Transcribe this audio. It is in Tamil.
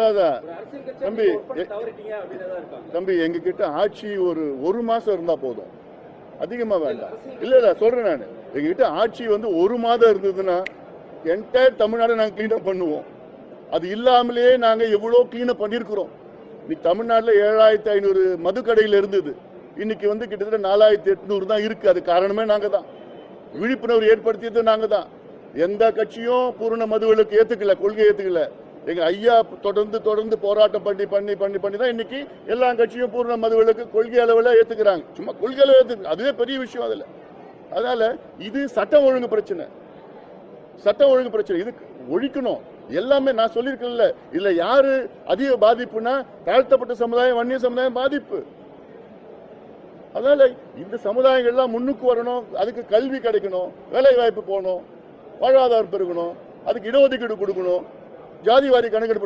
அதான் தம்பி எங்க கிட்ட ஆட்சி ஒரு மாசம் இருந்தா போதும், அதிகமா வேண்டாம். இல்ல சொல்றேன் நான், எங்க கிட்ட ஆட்சி ஒரு மாதம் இருந்ததுன்னா என்டையர் தமிழ்நாடு நாங்க கிளீன் அப் பண்ணுவோம். அது இல்லாமலே நாங்க எவ்வளவு கிளீன் அப் பண்ணிருக்கிறோம். இன்னைக்கு தமிழ்நாட்டுல 7500 மதுக்கடையில் இருந்தது, இன்னைக்கு கிட்டத்தட்ட 4800 தான் இருக்கு. அது காரணமே நாங்க தான், விழிப்புணர்வு ஏற்படுத்தியது நாங்க தான். எந்த கட்சியும் பூரண மதுவிலக்கு ஏத்துக்கல, கொள்கை ஏத்துக்கல. எங்க ஐயா தொடர்ந்து போராட்டம் பண்ணி தான் இன்னைக்கு எல்லா கட்சியும் பூரண மதுவிலக்கு கொள்கை அளவில் ஏத்துக்கிறாங்க. சும்மா கொள்கை அளவில் ஏத்துக்கு, அதுவே பெரிய விஷயம். அதனால இது சட்டம் ஒழுங்கு பிரச்சனை, இது ஒழிக்கணும். எல்லாமே நான் சொல்லியிருக்கேன்ல, இல்ல யாரு அதிக பாதிப்புனா தாழ்த்தப்பட்ட சமுதாயம், வன்னிய சமுதாயம் பாதிப்பு. அதனால இந்த சமுதாயங்கள் எல்லாம் முன்னுக்கு வரணும். அதுக்கு கல்வி கிடைக்கணும், வேலை வாய்ப்பு போகணும், வாழ்வாதாரம் பெருகணும், அதுக்கு இடஒதுக்கீடு கொடுக்கணும், ஜாதிவாரி கணக்கெடுப்பு